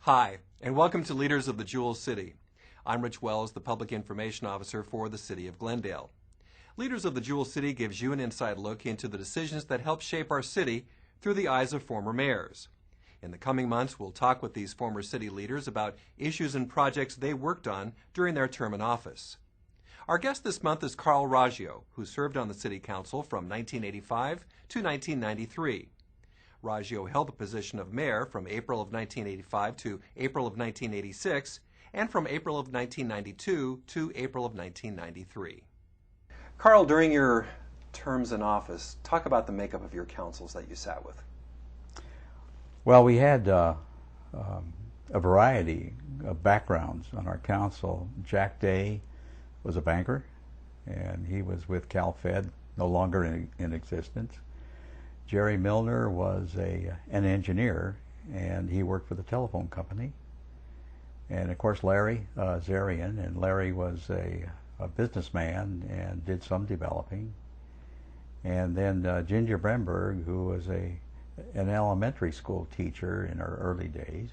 Hi, and welcome to Leaders of the Jewel City. I'm Rich Wells, the Public Information Officer for the City of Glendale. Leaders of the Jewel City gives you an inside look into the decisions that help shape our city through the eyes of former mayors. In the coming months, we'll talk with these former city leaders about issues and projects they worked on during their term in office. Our guest this month is Raggio, who served on the City Council from 1985 to 1993. Raggio held the position of mayor from April of 1985 to April of 1986, and from April of 1992 to April of 1993. Carl, during your terms in office, talk about the makeup of your councils that you sat with. Well, we had a variety of backgrounds on our council. Jack Day was a banker, and he was with CalFed, no longer in existence. Jerry Milner was an engineer, and he worked for the telephone company. And of course Larry Zarian, and Larry was a businessman and did some developing. And then Ginger Bremberg, who was an elementary school teacher in our early days.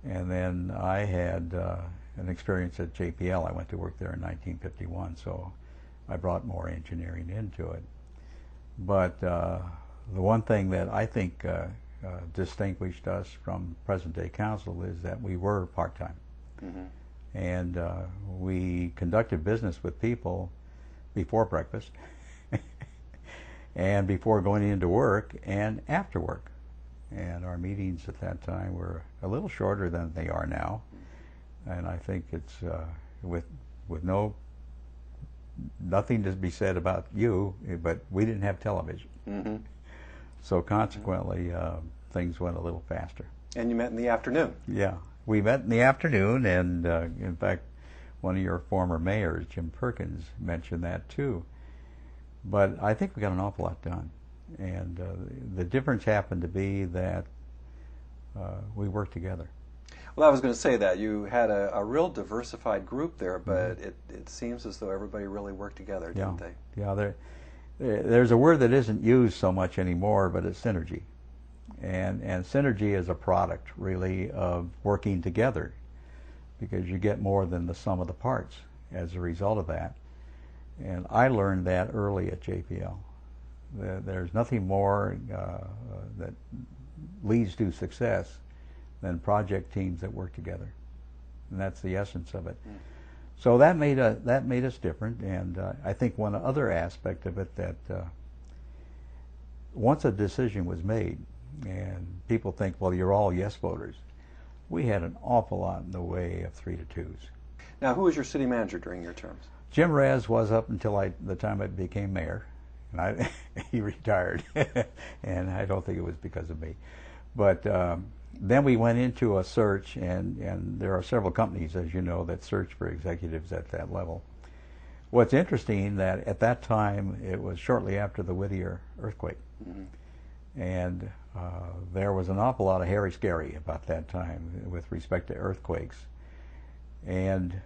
And then I had an experience at JPL. I went to work there in 1951, so I brought more engineering into it. But the one thing that I think distinguished us from present-day council is that we were part-time. Mm-hmm. And we conducted business with people before breakfast and before going into work and after work. And our meetings at that time were a little shorter than they are now. And I think it's with nothing to be said about you, but we didn't have television. Mm-hmm. So consequently, things went a little faster. And you met in the afternoon. Yeah, we met in the afternoon, and in fact, one of your former mayors, Jim Perkins, mentioned that too. But I think we got an awful lot done. And the difference happened to be that we worked together. Well, I was going to say that. You had a real diversified group there, but it seems as though everybody really worked together, didn't they? Yeah, there's a word that isn't used so much anymore, but it's synergy. And synergy is a product, really, of working together, because you get more than the sum of the parts as a result of that. And I learned that early at JPL. There's nothing more that leads to success than project teams that work together, and that's the essence of it. So that made us different, and I think one other aspect of it that once a decision was made, and people think, well, you're all yes voters, we had an awful lot in the way of 3-2s. Now, who was your city manager during your terms? Jim Rez was up until the time I became mayor, and he retired, and I don't think it was because of me. But then we went into a search, and there are several companies, as you know, that search for executives at that level. What's interesting, that at that time, it was shortly after the Whittier earthquake. Mm-hmm. And there was an awful lot of hairy-scary about that time with respect to earthquakes. And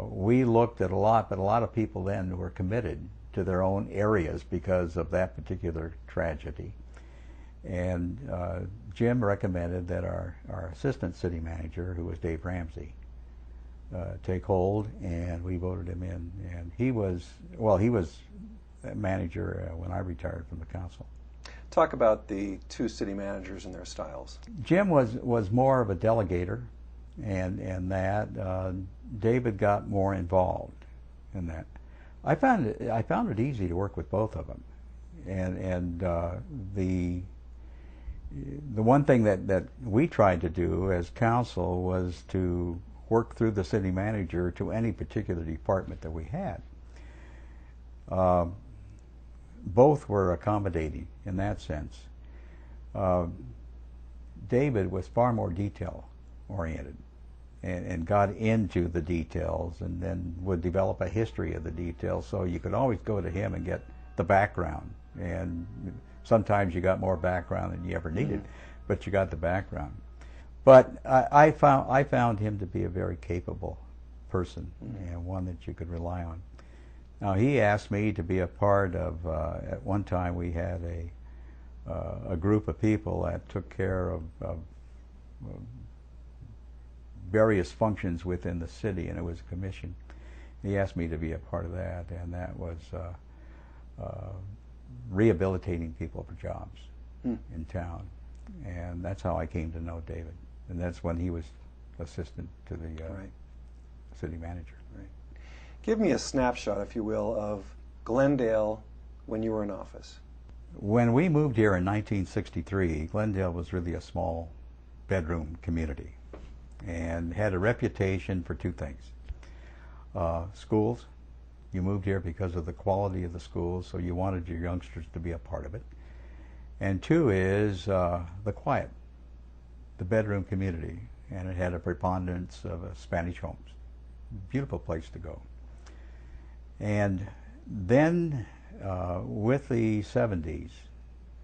we looked at a lot, but a lot of people then were committed to their own areas because of that particular tragedy. And Jim recommended that our assistant city manager, who was Dave Ramsey, take hold, and we voted him in. And he was manager when I retired from the council. Talk about the two city managers and their styles. Jim was more of a delegator, and that David got more involved in that. I found it easy to work with both of them, and the one thing that we tried to do as council was to work through the city manager to any particular department that we had. Both were accommodating in that sense. David was far more detail oriented and got into the details, and then would develop a history of the details, so you could always go to him and get the background. And sometimes you got more background than you ever needed, but you got the background. But I found him to be a very capable person, and one that you could rely on. Now, he asked me to be a part of, at one time we had a group of people that took care of various functions within the city, and it was a commission. He asked me to be a part of that, and that was rehabilitating people for jobs in town. And that's how I came to know David. And that's when he was assistant to the city manager. Right. Give me a snapshot, if you will, of Glendale when you were in office. When we moved here in 1963, Glendale was really a small bedroom community and had a reputation for two things. Schools. You moved here because of the quality of the schools, so you wanted your youngsters to be a part of it. And two is the quiet, the bedroom community, and it had a preponderance of Spanish homes. Beautiful place to go. And then with the 70s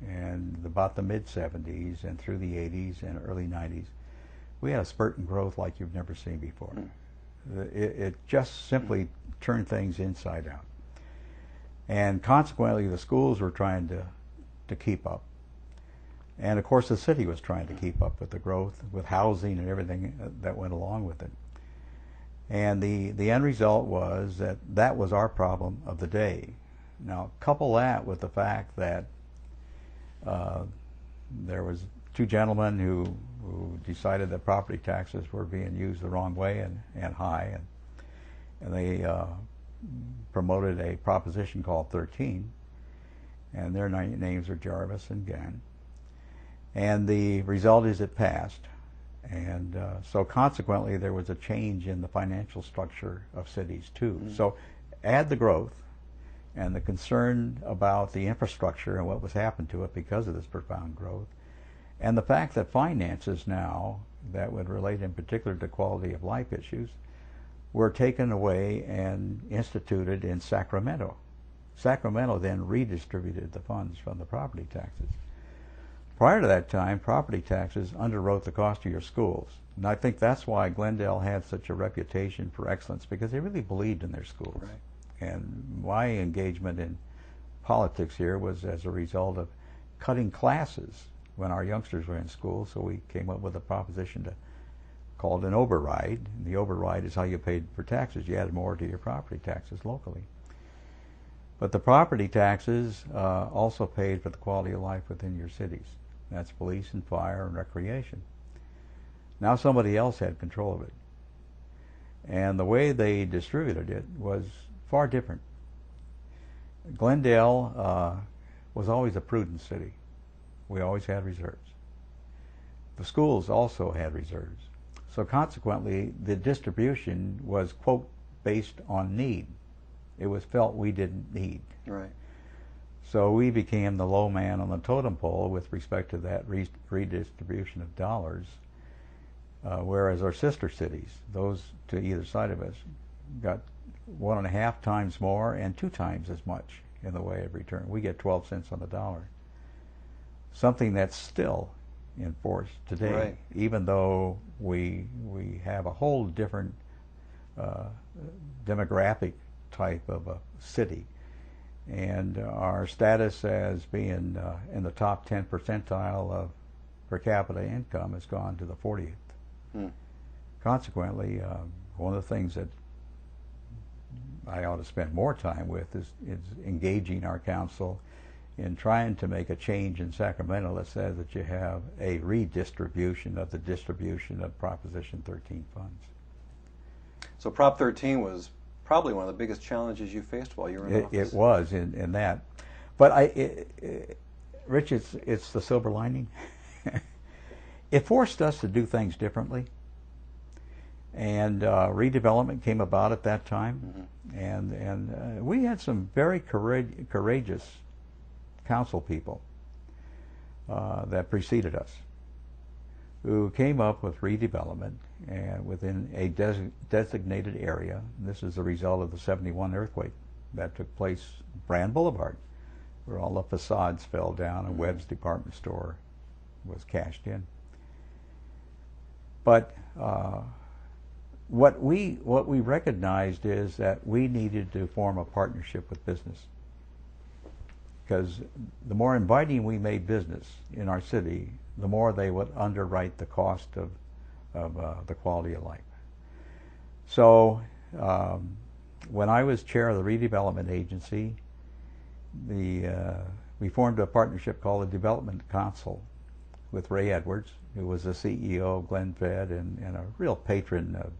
and about the mid-70s and through the 80s and early 90s, we had a spurt in growth like you've never seen before. It just simply turned things inside out. And consequently, the schools were trying to keep up. And of course, the city was trying to keep up with the growth, with housing and everything that went along with it. And the end result was that was our problem of the day. Now, couple that with the fact that there was two gentlemen who decided that property taxes were being used the wrong way and high, and they promoted a proposition called 13, and their names are Jarvis and Gann. And the result is it passed. And so consequently, there was a change in the financial structure of cities, too. So add the growth and the concern about the infrastructure and what was happened to it because of this profound growth, and the fact that finances now, that would relate in particular to quality of life issues, were taken away and instituted in Sacramento. Sacramento then redistributed the funds from the property taxes. Prior to that time, property taxes underwrote the cost of your schools. And I think that's why Glendale had such a reputation for excellence, because they really believed in their schools. Right. And my engagement in politics here was as a result of cutting classes when our youngsters were in school, so we came up with a proposition called an override. And the override is how you paid for taxes. You added more to your property taxes locally. But the property taxes also paid for the quality of life within your cities. That's police and fire and recreation. Now somebody else had control of it. And the way they distributed it was far different. Glendale was always a prudent city. We always had reserves. The schools also had reserves. So consequently, the distribution was, quote, based on need. It was felt we didn't need. Right. So we became the low man on the totem pole with respect to that redistribution of dollars, whereas our sister cities, those to either side of us, got 1.5 times more and 2 times as much in the way of return. We get 12 cents on the dollar. Something that's still in force today, right, even though we have a whole different demographic type of a city. And our status as being in the top 10 percentile of per capita income has gone to the 40th. Consequently, one of the things that I ought to spend more time with is engaging our council in trying to make a change in Sacramento that says that you have a redistribution of the distribution of Proposition 13 funds. So Prop 13 was probably one of the biggest challenges you faced while you were in office. It was in that. But Rich, it's the silver lining. It forced us to do things differently. And redevelopment came about at that time. And we had some very courageous council people that preceded us who came up with redevelopment and within a designated area. This is the result of the 71 earthquake that took place Brand Boulevard, where all the facades fell down and Webb's department store was cashed in. But what we recognized is that we needed to form a partnership with business, because the more inviting we made business in our city, the more they would underwrite the cost of of the quality of life. So when I was chair of the Redevelopment Agency, we formed a partnership called the Development Council with Ray Edwards, who was the CEO of Glendale and a real patron of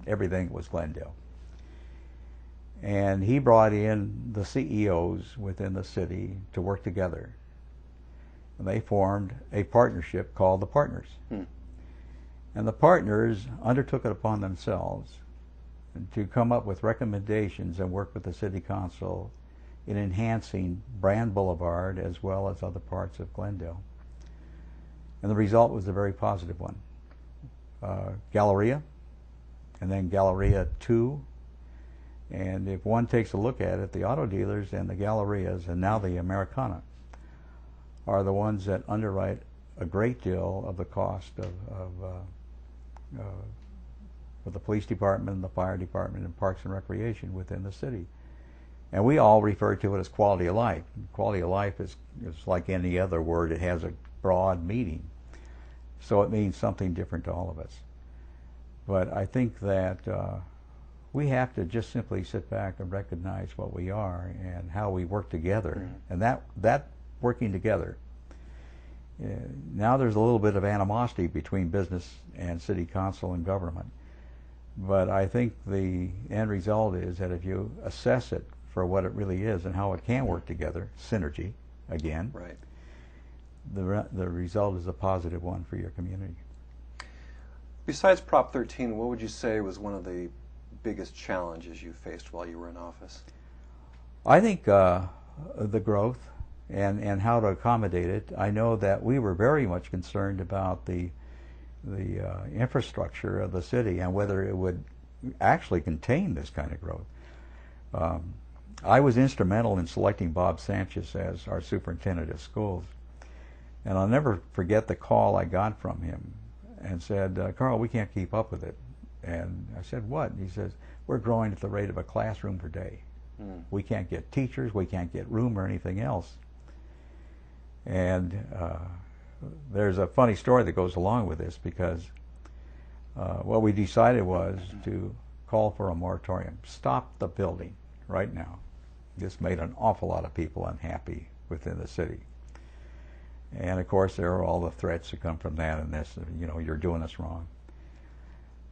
everything that was Glendale. And he brought in the CEOs within the city to work together. And they formed a partnership called the Partners. And the partners undertook it upon themselves to come up with recommendations and work with the City Council in enhancing Brand Boulevard as well as other parts of Glendale. And the result was a very positive one. Galleria, and then Galleria 2. And if one takes a look at it, the auto dealers and the Gallerias, and now the Americana, are the ones that underwrite a great deal of the cost of the police department, the fire department, and parks and recreation within the city. And we all refer to it as quality of life. Quality of life is like any other word. It has a broad meaning. So it means something different to all of us. But I think that we have to just simply sit back and recognize what we are and how we work together. And that working together, now there's a little bit of animosity between business and city council and government. But I think the end result is that if you assess it for what it really is and how it can work together, synergy, again, right, the result is a positive one for your community. Besides Prop 13, what would you say was one of the biggest challenges you faced while you were in office? I think the growth and how to accommodate it. I know that we were very much concerned about the infrastructure of the city and whether it would actually contain this kind of growth. I was instrumental in selecting Bob Sanchez as our superintendent of schools. And I'll never forget the call I got from him and said, Carl, we can't keep up with it. And I said, what? And he says, we're growing at the rate of a classroom per day. We can't get teachers, we can't get room or anything else. And there's a funny story that goes along with this because what we decided was to call for a moratorium. Stop the building right now. This made an awful lot of people unhappy within the city. And of course there are all the threats that come from that and this, you know, you're doing this wrong.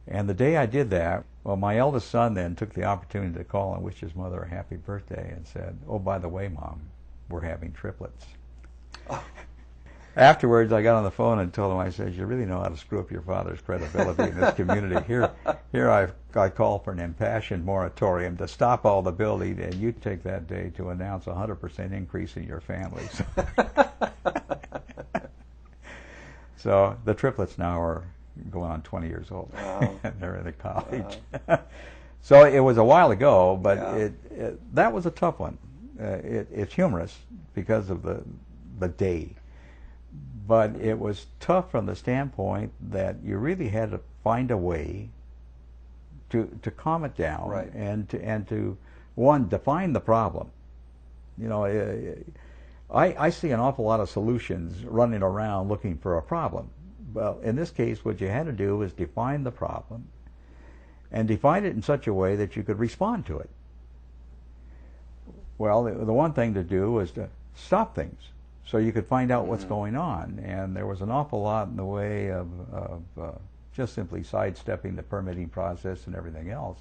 And the day I did that, well, my eldest son then took the opportunity to call and wish his mother a happy birthday and said, oh, by the way, Mom, we're having triplets. Oh. Afterwards, I got on the phone and told him, I said, you really know how to screw up your father's credibility in this community. Here I call for an impassioned moratorium to stop all the building, and you take that day to announce a 100% increase in your families. So the triplets now are going on 20 years old. Wow. And they're in college. Wow. So it was a while ago, but yeah. That was a tough one. It's humorous because of the day. But it was tough from the standpoint that you really had to find a way to calm it down, right, and to one, define the problem. You know, I see an awful lot of solutions running around looking for a problem. Well, in this case, what you had to do was define the problem and define it in such a way that you could respond to it. Well, the one thing to do was to stop things so you could find out what's going on. And there was an awful lot in the way of just simply sidestepping the permitting process and everything else.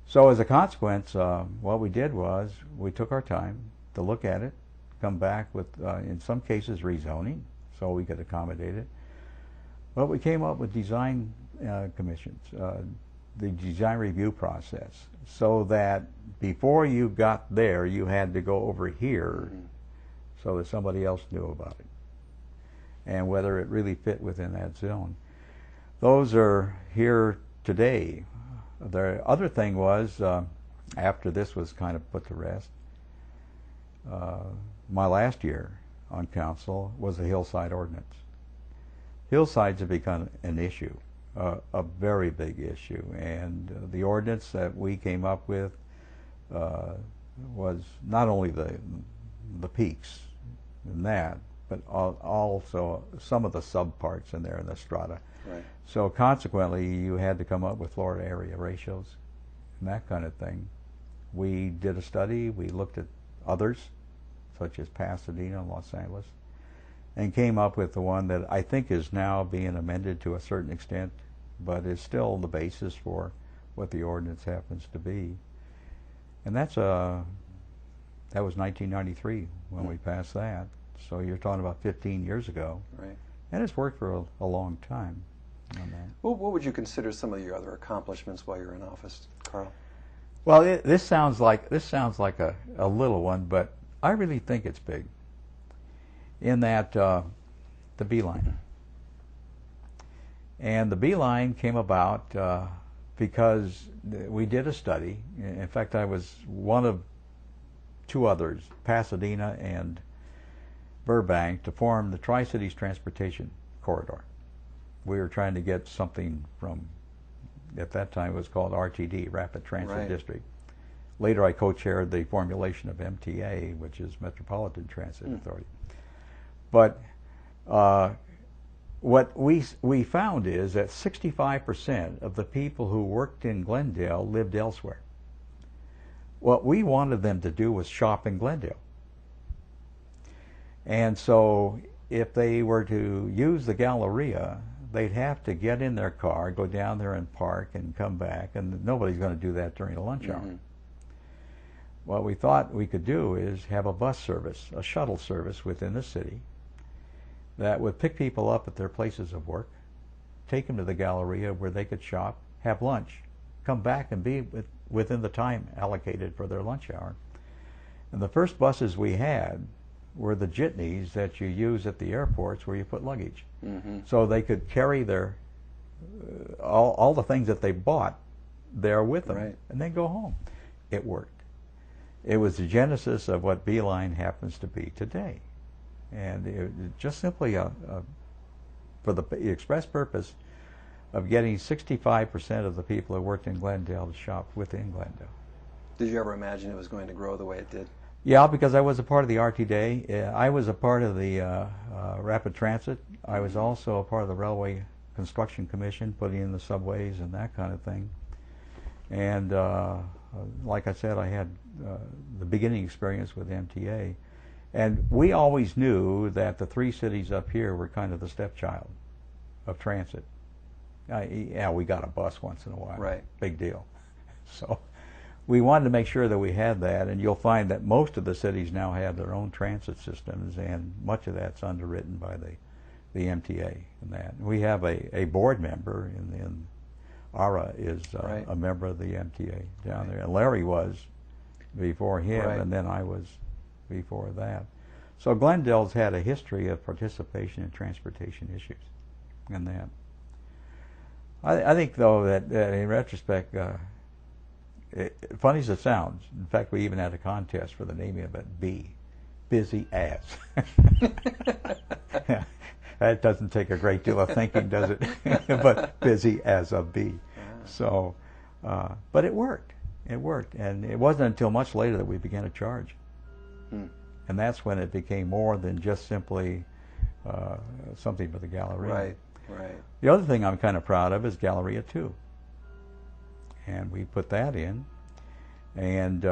So as a consequence, what we did was we took our time to look at it, come back with, in some cases, rezoning, so we could accommodate it. But we came up with design commissions, the design review process, so that before you got there, you had to go over here so that somebody else knew about it and whether it really fit within that zone. Those are here today. The other thing was, after this was kind of put to rest, my last year on council was the hillside ordinance. Hillsides have become an issue, a very big issue, and the ordinance that we came up with was not only the peaks and that, but also some of the subparts in there in the strata. Right. So consequently, you had to come up with Florida area ratios and that kind of thing. We did a study. We looked at others, such as Pasadena and Los Angeles, and came up with the one that I think is now being amended to a certain extent, but is still the basis for what the ordinance happens to be. And that was 1993 when we passed that. So you're talking about 15 years ago. Right. And it's worked for a long time on that. Well, what would you consider some of your other accomplishments while you're in office, Carl? Well, this sounds like a little one, but I really think it's big. In that the beeline. And the beeline came about because we did a study. In fact, I was one of two others, Pasadena and Burbank, to form the Tri-Cities Transportation Corridor. We were trying to get something from, at that time it was called RTD, Rapid Transit District. Later I co-chaired the formulation of MTA, which is Metropolitan Transit Authority. But what we found is that 65% of the people who worked in Glendale lived elsewhere. What we wanted them to do was shop in Glendale. And so if they were to use the Galleria, they'd have to get in their car, go down there and park and come back, and nobody's going to do that during a lunch hour. What we thought we could do is have a bus service, a shuttle service within the city that would pick people up at their places of work, take them to the Galleria where they could shop, have lunch, come back and be within the time allocated for their lunch hour. And the first buses we had were the jitneys that you use at the airports where you put luggage. So they could carry their all the things that they bought there with them and then go home. It worked. It was the genesis of what Beeline happens to be today. And it just simply for the express purpose of getting 65% of the people who worked in Glendale to shop within Glendale. Did you ever imagine it was going to grow the way it did? Yeah, because I was a part of the RTD. I was a part of the Rapid Transit. I was also a part of the Railway Construction Commission, putting in the subways and that kind of thing. And like I said, I had the beginning experience with MTA. And we always knew that the three cities up here were kind of the stepchild of transit. Yeah, we got a bus once in a while. Right. Big deal. So we wanted to make sure that we had that, and you'll find that most of the cities now have their own transit systems, and much of that's underwritten by the MTA and that. We have a board member in Ara is a member of the MTA down there, and Larry was before him, and then I was before that. So Glendale's had a history of participation in transportation issues and that. I think, though, that in retrospect, funny as it sounds, in fact, we even had a contest for the naming of it, Busy As. That doesn't take a great deal of thinking, does it? But busy as a bee. So, but it worked. It worked. And it wasn't until much later that we began to charge. And that's when it became more than just simply something for the Galleria. Right. The other thing I'm kind of proud of is Galleria 2. And we put that in. And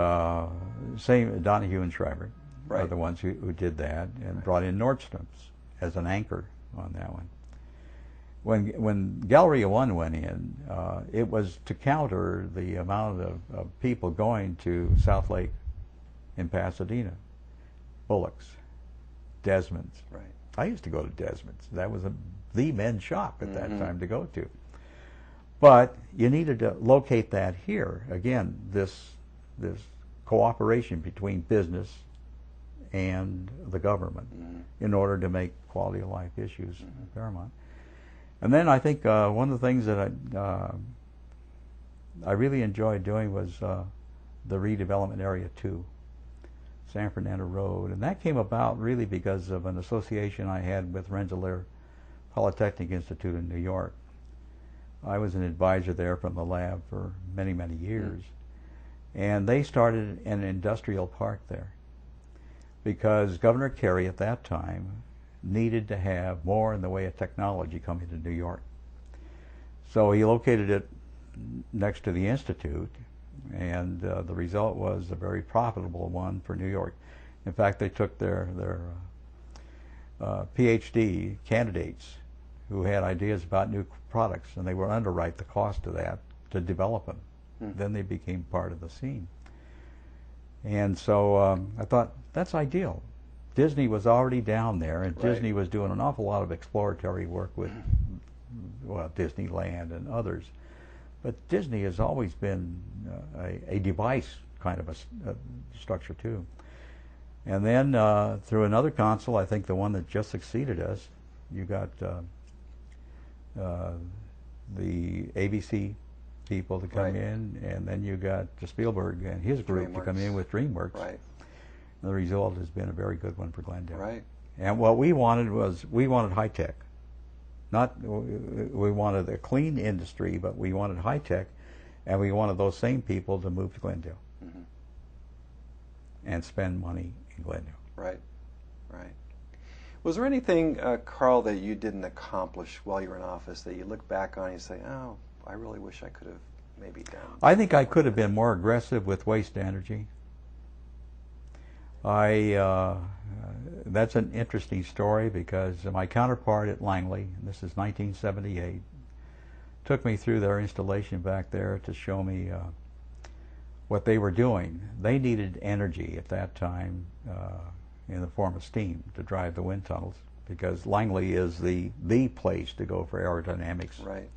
same Donahue and Schreiber are the ones who did that, and brought in Nordstrom's as an anchor on that one. When Galleria 1 went in, it was to counter the amount of people going to South Lake in Pasadena. Bullock's, Desmond's. I used to go to Desmond's. That was the men's shop at that time to go to. But you needed to locate that here. Again, this cooperation between business and the government in order to make quality of life issues paramount. And then I think one of the things that I really enjoyed doing was the redevelopment area 2, San Fernando Road. And that came about really because of an association I had with Rensselaer Polytechnic Institute in New York. I was an advisor there from the lab for many, many years. And they started an industrial park there because Governor Carey at that time needed to have more in the way of technology coming to New York. So he located it next to the Institute, and the result was a very profitable one for New York. In fact, they took their PhD candidates who had ideas about new products, and they would underwrite the cost of that to develop them. Then they became part of the scene. And so I thought, that's ideal. Disney was already down there, and Disney was doing an awful lot of exploratory work with, well, Disneyland and others. But Disney has always been a device kind of a structure too. And then through another council, I think the one that just succeeded us, you got the ABC people to come in, and then you got Spielberg and his group to come in with DreamWorks. Right. And the result has been a very good one for Glendale. Right. And what we wanted was, we wanted high tech. Not, we wanted a clean industry, but we wanted high tech, and we wanted those same people to move to Glendale and spend money in Glendale. Right, right. Was there anything, Carl, that you didn't accomplish while you were in office that you look back on and you say, oh, I really wish I could have maybe done? I think I could have been more aggressive with waste to energy. That's an interesting story because my counterpart at Langley, and this is 1978, took me through their installation back there to show me what they were doing. They needed energy at that time in the form of steam to drive the wind tunnels, because Langley is the place to go for aerodynamics. Right.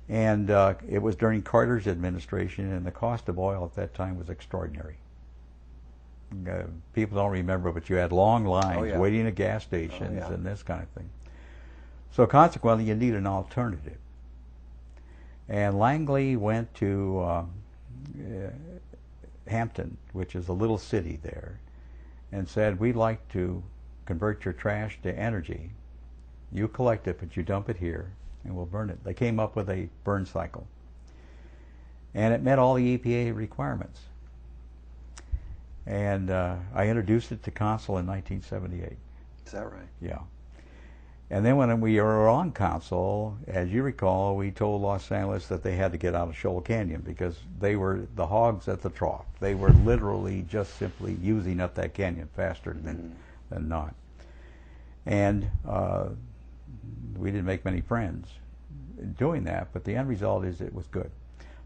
And it was during Carter's administration, and the cost of oil at that time was extraordinary. People don't remember, but you had long lines waiting at gas stations and this kind of thing. So consequently, you need an alternative. And Langley went to Hampton, which is a little city there, and said, we'd like to convert your trash to energy. You collect it, but you dump it here, and we'll burn it. They came up with a burn cycle. And it met all the EPA requirements. And I introduced it to council in 1978. Is that right? Yeah. And then when we were on council, as you recall, we told Los Angeles that they had to get out of Shoal Canyon because they were the hogs at the trough. They were literally just simply using up that canyon faster than not. And we didn't make many friends doing that, but the end result is it was good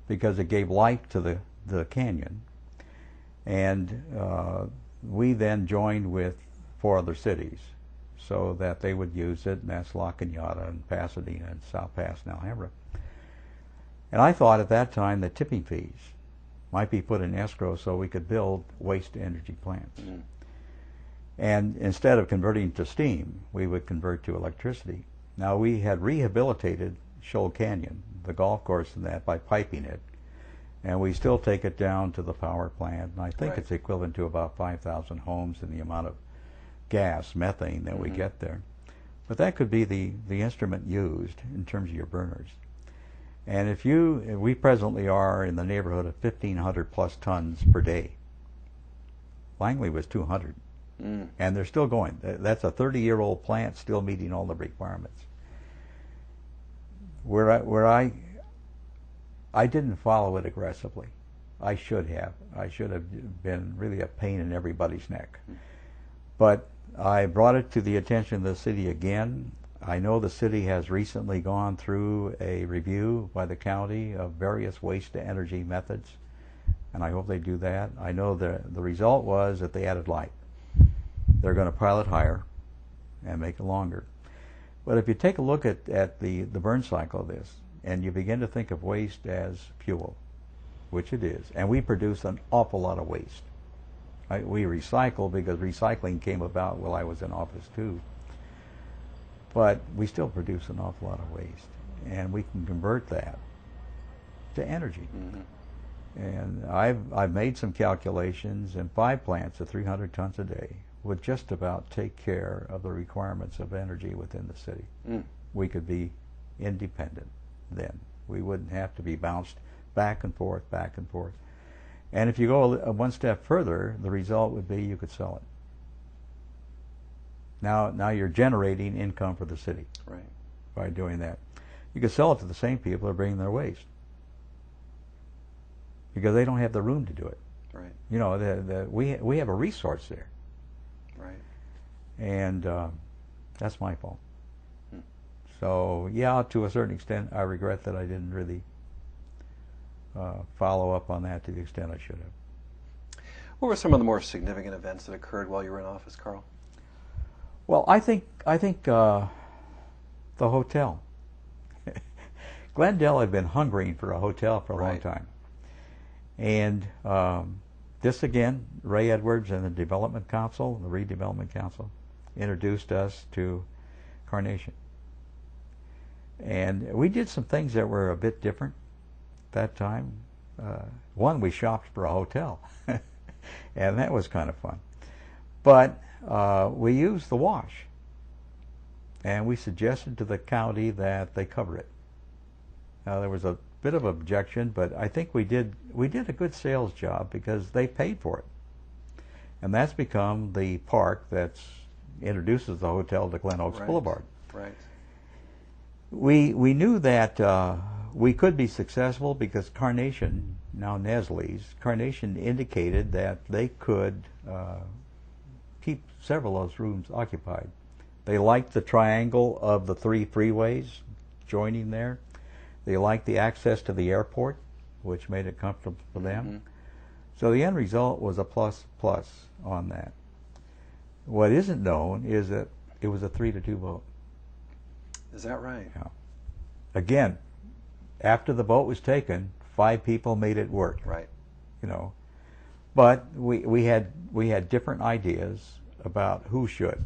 because it gave life to the canyon. And we then joined with 4 other cities so that they would use it, and that's La Cañada and Pasadena and South Pass and Alhambra. And I thought at that time that tipping fees might be put in escrow so we could build waste-to-energy plants. And instead of converting to steam, we would convert to electricity. Now, we had rehabilitated Shoal Canyon, the golf course and that, by piping it. And we still take it down to the power plant, and I think it's equivalent to about 5,000 homes in the amount of gas, methane, that we get there. But that could be the instrument used in terms of your burners. And we presently are in the neighborhood of 1,500 plus tons per day. Langley was 200. And they're still going. That's a 30-year-old plant still meeting all the requirements. Where I didn't follow it aggressively. I should have. I should have been really a pain in everybody's neck. But I brought it to the attention of the city again. I know the city has recently gone through a review by the county of various waste-to-energy methods, and I hope they do that. I know the result was that they added light. They're going to pile it higher and make it longer. But if you take a look at the burn cycle of this, and you begin to think of waste as fuel, which it is, and we produce an awful lot of waste. We recycle because recycling came about while I was in office too. But we still produce an awful lot of waste, and we can convert that to energy. And I've made some calculations, and 5 plants of 300 tons a day would just about take care of the requirements of energy within the city. We could be independent then. We wouldn't have to be bounced back and forth, back and forth. And if you go one step further, the result would be you could sell it. Now you're generating income for the city Right. by doing that. You can sell it to the same people who are bringing their waste because they don't have the room to do it. Right. You know, we have a resource there, Right. and that's my fault. So yeah, to a certain extent, I regret that I didn't really follow up on that to the extent I should have. What were some of the more significant events that occurred while you were in office, Carl? Well, I think the hotel. Glendale had been hungering for a hotel for a long time, and this again, Ray Edwards and the Development Council, the Redevelopment Council, introduced us to Carnation, and we did some things that were a bit different that time. One, we shopped for a hotel, and that was kind of fun. But we used the wash, and we suggested to the county that they cover it. Now there was a bit of objection, but I think we did a good sales job because they paid for it, and that's become the park that introduces the hotel to Glen Oaks Boulevard. Right. We knew that we could be successful because Carnation, now Nesley's, Carnation indicated that they could keep several of those rooms occupied. They liked the triangle of the three freeways joining there. They liked the access to the airport, which made it comfortable for them. So the end result was a plus on that. What isn't known is that it was a 3-2 vote. Is that right? Yeah. Again, after the vote was taken, 5 people made it work. Right. You know, but we had different ideas about who should,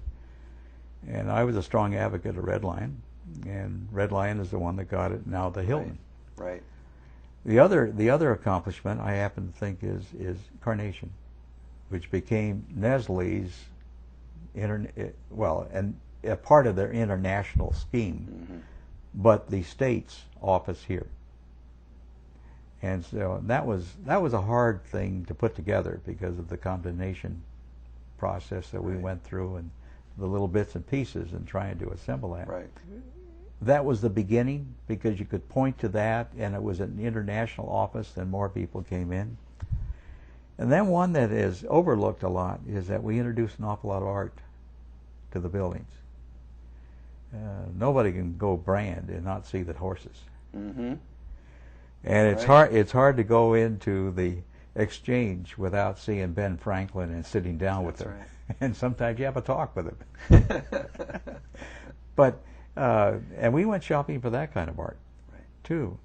and I was a strong advocate of Red Lion, and Red Lion is the one that got it. Now the Hilton. Right. The other accomplishment I happen to think is Carnation, which became Nesley's and a part of their international scheme, but the state's office here. And so that was a hard thing to put together because of the condemnation process that we went through and the little bits and pieces and trying to assemble that. Right. That was the beginning because you could point to that, and it was an international office, and more people came in. And then one that is overlooked a lot is that we introduced an awful lot of art to the buildings. Nobody can go brand and not see the horses. And it's hard to go into the exchange without seeing Ben Franklin and sitting down with him. And sometimes you have a talk with him. But and we went shopping for that kind of art too.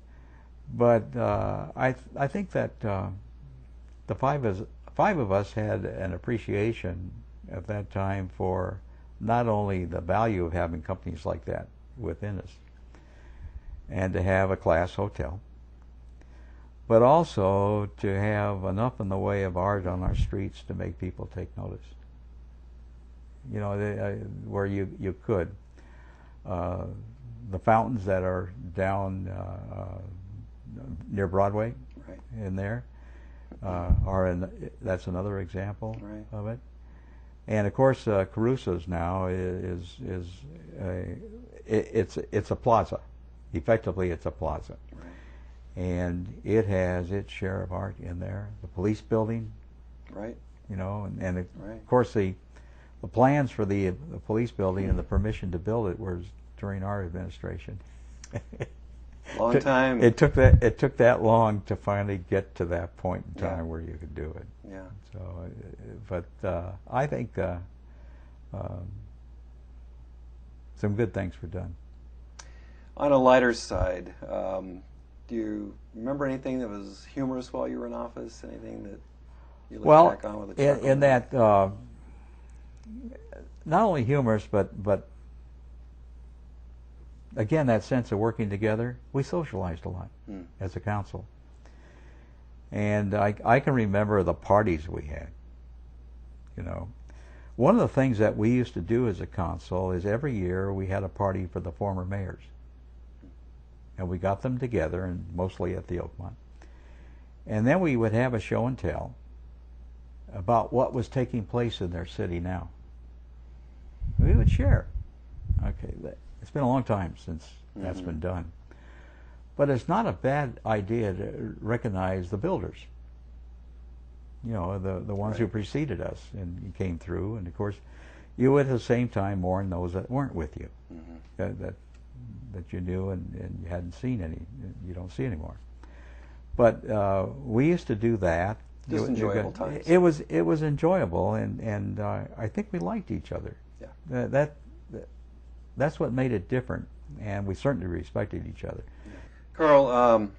But I think that the five of us had an appreciation at that time for not only the value of having companies like that within us and to have a class hotel, but also to have enough in the way of art on our streets to make people take notice. You know, where you could. The fountains that are down near Broadway in there that's another example of it. And of course, Caruso's now it's a plaza. Effectively, it's a plaza, and it has its share of art in there. The police building, you know, and of course the plans for the police building and the permission to build it was during our administration. Long time. It took that long to finally get to that point in time where you could do it. Yeah. So, but I think some good things were done. On a lighter side, do you remember anything that was humorous while you were in office? Anything that you look back on with a chuckle? in that not only humorous, but again, that sense of working together. We socialized a lot as a council. And I can remember the parties we had. You know, one of the things that we used to do as a council is every year we had a party for the former mayors. And we got them together, and mostly at the Oakmont. And then we would have a show and tell about what was taking place in their city now. We would share. Okay, it's been a long time since that's been done. But it's not a bad idea to recognize the builders. You know, the ones who preceded us and came through, and of course, you would at the same time mourn those that weren't with you, that you knew and you hadn't seen any, you don't see anymore. But we used to do that. Just enjoyable times. It was enjoyable, and I think we liked each other. Yeah. That's what made it different, and we certainly respected each other. Yeah. Carl,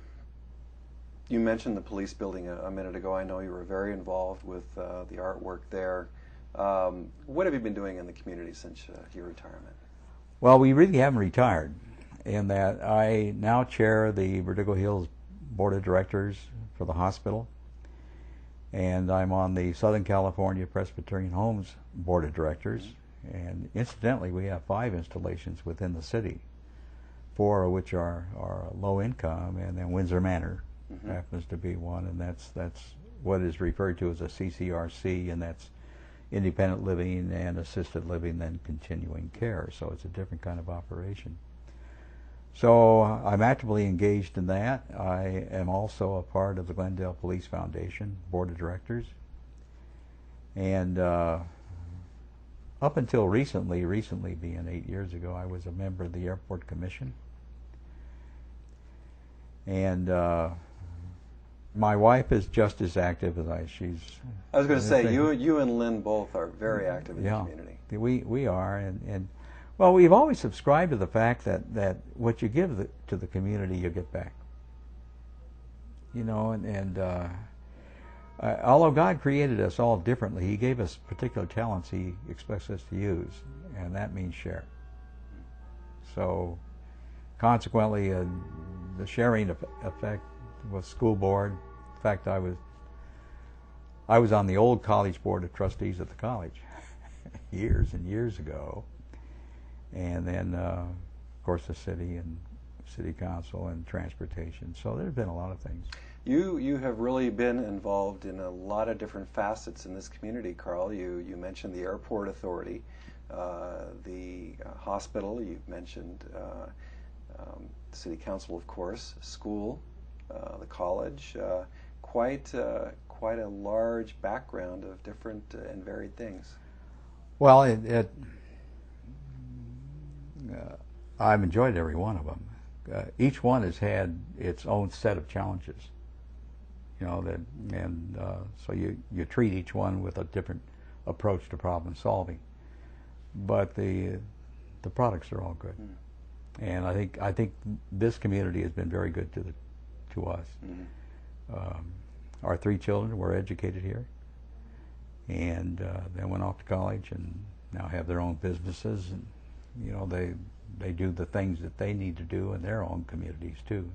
you mentioned the police building a minute ago. I know you were very involved with the artwork there. What have you been doing in the community since your retirement? Well, we really haven't retired, in that I now chair the Verdugo Hills Board of Directors for the hospital, and I'm on the Southern California Presbyterian Homes Board of Directors. And incidentally, we have 5 installations within the city, 4 of which are low income, and then Windsor Manor happens to be one, and that's what is referred to as a CCRC, and that's independent living and assisted living, then continuing care. So it's a different kind of operation. So I'm actively engaged in that. I am also a part of the Glendale Police Foundation Board of Directors, and up until recently being 8 years ago, I was a member of the Airport Commission. And my wife is just as active as I was going to say, you and Lynn both are very active in the community. We are, and well, we've always subscribed to the fact that what you give to the community, you get back. You know, and although God created us all differently, He gave us particular talents He expects us to use, and that means share. So, consequently, the sharing effect with school board. In fact, I was on the old college board of trustees at the college years and years ago, and then of course the city and city council and transportation. So there's been a lot of things. You have really been involved in a lot of different facets in this community, Carl. You mentioned the airport authority, the hospital. You've mentioned the city council, of course, school, the college. Quite a large background of different and varied things. Well, I've enjoyed every one of them. Each one has had its own set of challenges. You know, so you treat each one with a different approach to problem solving, but the products are all good, and I think this community has been very good to us. Our 3 children were educated here, and then went off to college and now have their own businesses, and you know they do the things that they need to do in their own communities too.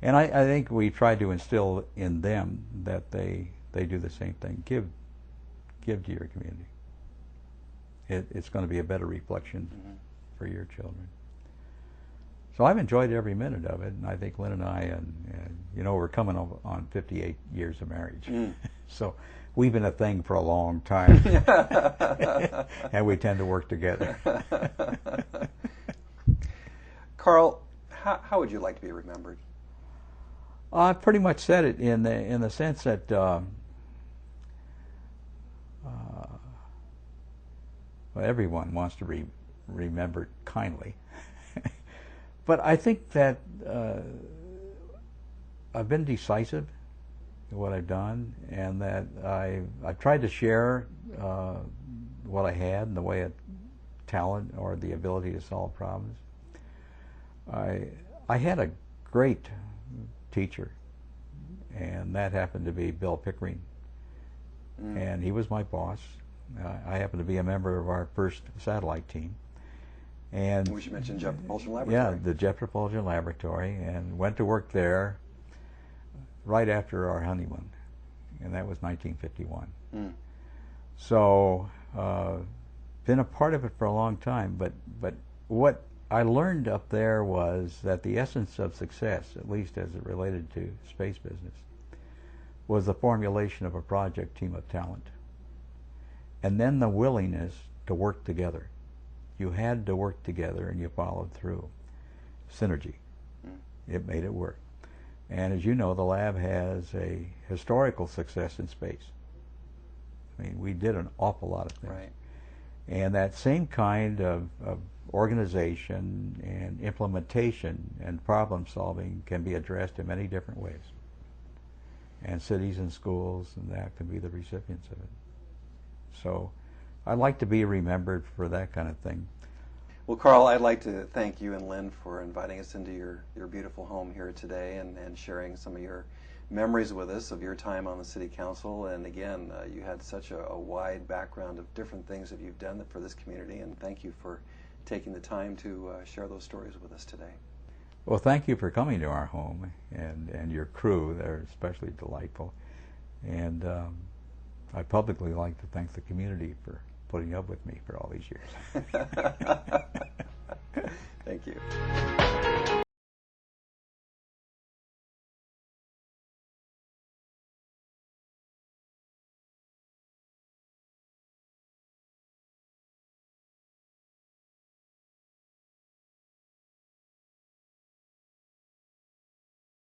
And I think we try to instill in them that they do the same thing. Give to your community. It's going to be a better reflection for your children. So I've enjoyed every minute of it, and I think Lynn and I, and you know, we're coming on 58 years of marriage. So we've been a thing for a long time, and we tend to work together. Carl, how would you like to be remembered? I pretty much said it in the sense that well, everyone wants to be remembered kindly, but I think that I've been decisive in what I've done, and that I've tried to share what I had in the way of talent or the ability to solve problems. I had a great teacher, and that happened to be Bill Pickering, and he was my boss. I happened to be a member of our first satellite team, and we should mention Jet Propulsion Laboratory. Yeah, the Jet Propulsion Laboratory, and went to work there right after our honeymoon, and that was 1951. So been a part of it for a long time, but what I learned up there was that the essence of success, at least as it related to space business, was the formulation of a project team of talent, and then the willingness to work together. You had to work together, and you followed through. Synergy. It made it work. And as you know, the lab has a historical success in space. I mean, we did an awful lot of things. Right. And that same kind of organization and implementation and problem solving can be addressed in many different ways. And cities and schools and that can be the recipients of it. So I'd like to be remembered for that kind of thing. Well, Carl, I'd like to thank you and Lynn for inviting us into your beautiful home here today and sharing some of your memories with us of your time on the City Council. And again, you had such a wide background of different things that you've done for this community, and thank you for taking the time to share those stories with us today. Well, thank you for coming to our home, and your crew. They're especially delightful. And I publicly like to thank the community for putting up with me for all these years. Thank you.